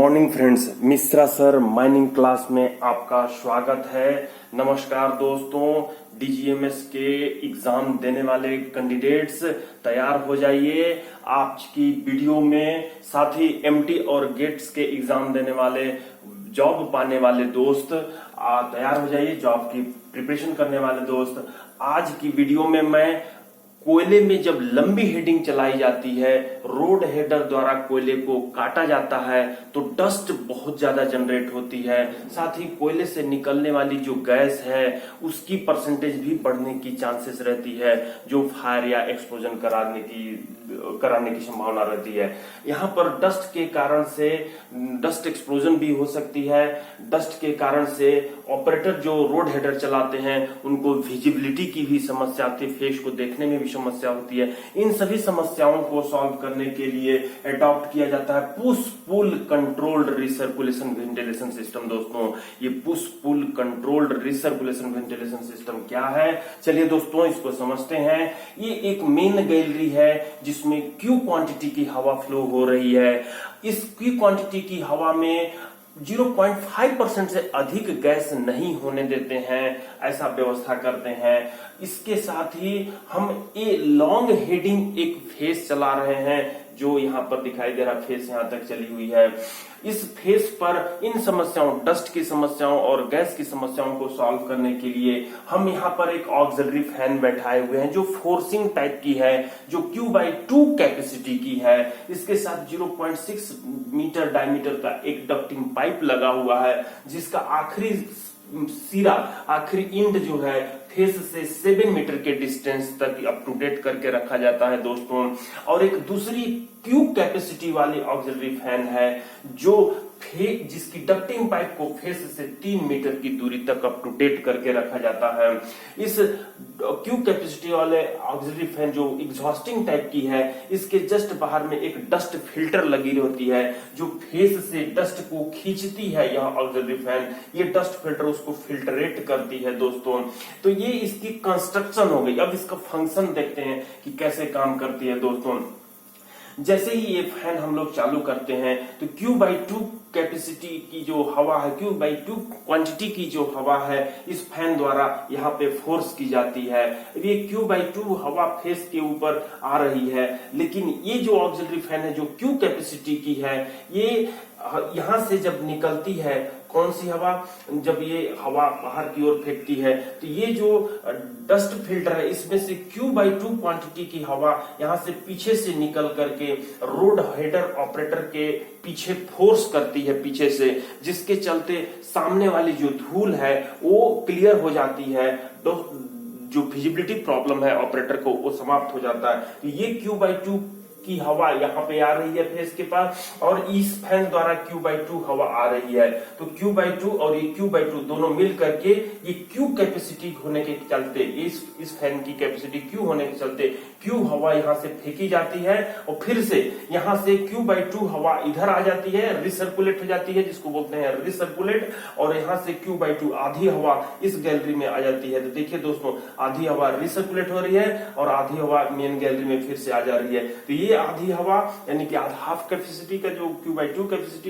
Morning friends, Mishra sir mining class में आपका स्वागत है। नमस्कार दोस्तों, डीजीएमएस के एग्जाम देने वाले कैंडिडेट्स तैयार हो जाइए। आज की वीडियो में साथ ही एमटी और गेट्स के एग्जाम देने वाले, जॉब पाने वाले दोस्त तैयार हो जाइए। जॉब की प्रिपरेशन करने वाले दोस्त, आज की वीडियो में मैं कोयले में जब लंबी हेडिंग चलाई जाती है, रोड हेडर द्वारा कोयले को काटा जाता है तो डस्ट बहुत ज्यादा जनरेट होती है। साथ ही कोयले से निकलने वाली जो गैस है उसकी परसेंटेज भी बढ़ने की चांसेस रहती है, जो फायर या एक्सप्लोजन कराने की संभावना रहती है। यहाँ पर डस्ट के कारण से डस्ट एक्सप्लोजन भी हो सकती है। डस्ट के कारण से ऑपरेटर जो रोड हेडर चलाते हैं उनको विजिबिलिटी की भी समस्या आती है, फेस को देखने में भी समस्या होती है। इन सभी समस्याओं को सॉल्व करने के लिए अडॉप्ट किया जाता है push pull controlled recirculation ventilation system. दोस्तों, ये push pull controlled recirculation ventilation system क्या है, चलिए दोस्तों इसको समझते हैं। ये एक मेन गैलरी है जिसमें क्यू क्वांटिटी की हवा फ्लो हो रही है। इस क्यू क्वांटिटी की हवा में 0.5% से अधिक गैस नहीं होने देते हैं, ऐसा व्यवस्था करते हैं। इसके साथ ही हम ए लॉन्ग हेडिंग एक फेस चला रहे हैं, जो यहाँ पर दिखाई दे रहा फेस यहाँ तक चली हुई है। इस फेस पर इन समस्याओं, डस्ट की समस्याओं और गैस की समस्याओं को सॉल्व करने के लिए हम यहाँ पर एक ऑक्सिलरी फैन बैठाए हुए हैं जो फोर्सिंग टाइप की है, जो Q/2 कैपेसिटी की है। इसके साथ 0.6 मीटर डायमीटर का एक डक्टिंग पाइप लगा हुआ है, जिसका आखिरी सिरा, आखिरी इंड जो है फेस से 7 मीटर के डिस्टेंस तक अप टू डेट करके रखा जाता है दोस्तों। और एक दूसरी क्यू कैपेसिटी वाली ऑक्सिलरी फैन है जो जिसकी डक्टिंग पाइप को फेस से 3 मीटर की दूरी तक अप टू डेट करके रखा जाता है। इस क्यू कैपेसिटी वाले ऑक्सिलरी फैन जो एग्जॉस्टिंग टाइप की है, इसके जस्ट बाहर में एक डस्ट फिल्टर लगी होती है जो फेस से डस्ट को खींचती है। यह ऑक्सिलरी फैन, ये डस्ट फिल्टर उसको फिल्टरेट करती है दोस्तों। तो ये इसकी कंस्ट्रक्शन हो गई। अब इसका फंक्शन देखते हैं कि कैसे काम करती है दोस्तों। जैसे ही ये फैन हम लोग चालू करते हैं तो Q/2 कैपेसिटी की जो हवा है, Q/2 क्वांटिटी की जो हवा है, इस फैन द्वारा यहाँ पे फोर्स की जाती है। ये Q/2 हवा फेस के ऊपर आ रही है, लेकिन ये जो ऑक्सिलरी फैन है जो Q कैपेसिटी की है, ये यहां से जब निकलती है, कौन सी हवा, जब ये हवा बाहर की ओर फेंकती है तो ये जो डस्ट फिल्टर है इसमें से Q/2 क्वांटिटी की हवा यहां से पीछे से निकल करके रोड हेडर ऑपरेटर के पीछे फोर्स करती है पीछे से, जिसके चलते सामने वाली जो धूल है वो क्लियर हो जाती है। जो विजिबिलिटी प्रॉब्लम है ऑपरेटर को, वो समाप्त हो जाता है। तो ये Q/2 की हवा यहाँ पे आ रही है फेस के पास, और इस फैन द्वारा Q/2 हवा आ रही है। तो Q/2 और ये Q/2 दोनों मिल करके ये Q कैपेसिटी होने के चलते, इस फैन की कैपेसिटी Q होने के चलते Q हवा यहाँ से फेंकी जाती है और फिर से यहाँ से Q/2 हवा इधर आ जाती है, रिसर्कुलेट हो जाती है, जिसको बोलते हैं रिसर्कुलेट। और यहाँ से Q/2 आधी हवा इस गैलरी में आ जाती है। तो देखिए दोस्तों, आधी हवा रिसर्कुलेट हो रही है और आधी हवा मेन गैलरी में फिर से आ जा रही है। तो ये आधी हवा यानी कि हाफ कैपेसिटी का जो Q/2 कैपेसिटी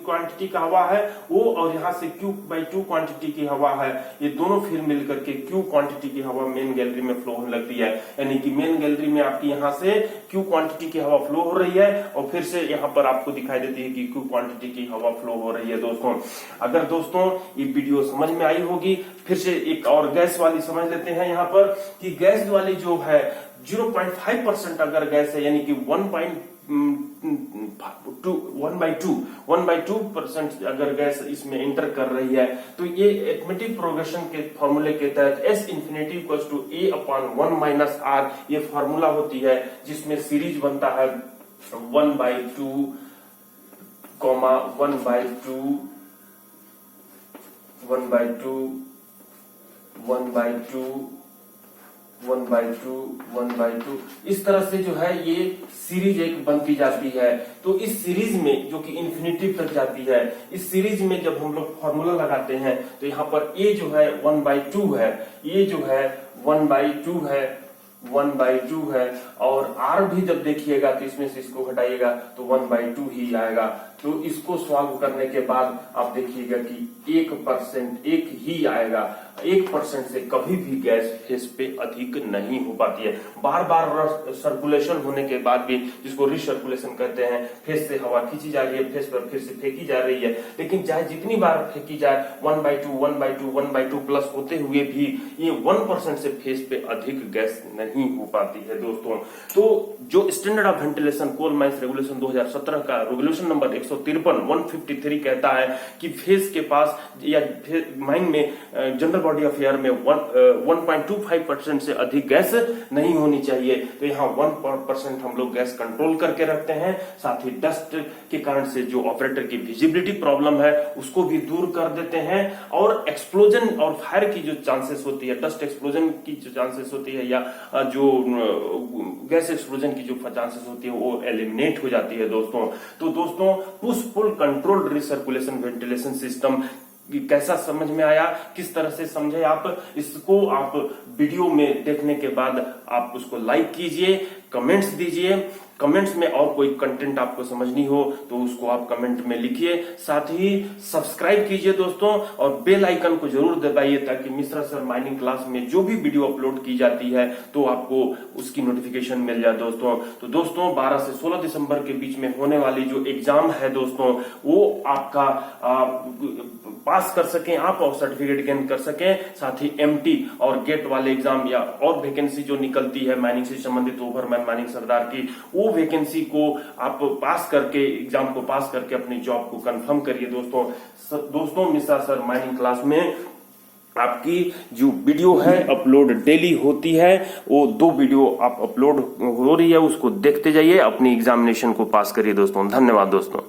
क्वांटिटी का हवा है वो, और यहाँ से Q/2 क्वांटिटी की हवा है, ये दोनों फिर मिलकर के Q क्वांटिटी की हवा मेन गैलरी में फ्लो होने लगती है। यानी कि मेन गैलरी में आपकी यहाँ से Q क्वांटिटी की हवा फ्लो हो रही है और फिर से यहाँ पर आपको दिखाई देती है कि Q क्वांटिटी की हवा फ्लो हो रही है दोस्तों। अगर दोस्तों ये वीडियो समझ में आई होगी, फिर से एक और गैस वाली समझ लेते हैं यहाँ पर कि गैस वाली जो है 0.5% अगर गैस है, यानी कि 1/2% अगर गैस इसमें एंटर कर रही है, तो ये एटमेटिक प्रोग्रेशन के फॉर्मूले के तहत S∞ A/1 - R ये फॉर्मूला होती है, जिसमें सीरीज बनता है 1/2, 1/2, 1/2, 1/2, 1/2, 1/2, इस तरह से जो है ये सीरीज एक बनती जाती है। तो इस सीरीज में जो कि इन्फिनिटी तक जाती है, इस सीरीज में जब हम लोग फॉर्मूला लगाते हैं तो यहाँ पर A जो है 1/2 है, ये जो है 1/2 है, 1/2 है, और R भी जब देखिएगा तो इसमें से इसको घटाइएगा तो 1/2 ही आएगा। तो इसको सॉल्व करने के बाद आप देखिएगा कि 1% एक ही आएगा। 1% से कभी भी गैस फेस पे अधिक नहीं हो पाती है। बार बार सर्कुलेशन होने के बाद भी, जिसको रिसर्कुलेशन कहते हैं, फेस से हवा खींची जा रही है, फेस पर फिर से फेंकी जा रही है, लेकिन चाहे जितनी बार फेंकी जाए 1/2 प्लस होते हुए भी ये 1% से फेस पे अधिक गैस नहीं हो पाती है दोस्तों। तो जो standard of ventilation coal mines regulation 2017 का रेगुलेशन नंबर 153 कहता है कि फेस के पास या माइन में जनरल बॉडी ऑफ एयर में 1.25% से अधिक गैस नहीं होनी चाहिए। तो यहाँ 1% हम लोग गैस कंट्रोल करके रखते हैं। साथ ही डस्ट के कारण से जो ऑपरेटर की विजिबिलिटी प्रॉब्लम है उसको भी दूर कर देते हैं, और एक्सप्लोजन और फायर की जो चांसेस होती है, डस्ट एक्सप्लोजन की जो चांसेस होती है या जो गैस एक्सप्लोजन की जो चांसेस होती है वो एलिमिनेट हो जाती है दोस्तों। तो दोस्तों push pull controlled recirculation ventilation system कैसा समझ में आया, किस तरह से समझे आप इसको, आप वीडियो में देखने के बाद आप उसको लाइक कीजिए, कमेंट्स दीजिए। कमेंट्स में और कोई कंटेंट आपको समझनी हो तो उसको आप कमेंट में लिखिए। साथ ही सब्सक्राइब कीजिए दोस्तों, और बेल आइकन को जरूर दबाइए ताकि मिश्रा सर माइनिंग क्लास में जो भी वीडियो अपलोड की जाती है तो आपको उसकी नोटिफिकेशन मिल जाए दोस्तों। तो दोस्तों 12 से 16 दिसंबर के बीच में होने वाली जो एग्जाम है दोस्तों, वो आपका पास कर सकें आप और सर्टिफिकेट गेन कर सकें। साथ ही एमटी और गेट वाले एग्जाम या और वैकेंसी जो निकलती है माइनिंग से संबंधित ओवरमैन माइनिंग सरदार की, वो वैकेंसी को आप पास करके, एग्जाम को पास करके अपनी जॉब को कंफर्म करिए दोस्तों। मिश्रा सर माइनिंग क्लास में आपकी जो वीडियो है अपलोड डेली होती है, वो 2 वीडियो आप अपलोड हो रही है, उसको देखते जाइए, अपनी एग्जामिनेशन को पास करिए दोस्तों। धन्यवाद दोस्तों।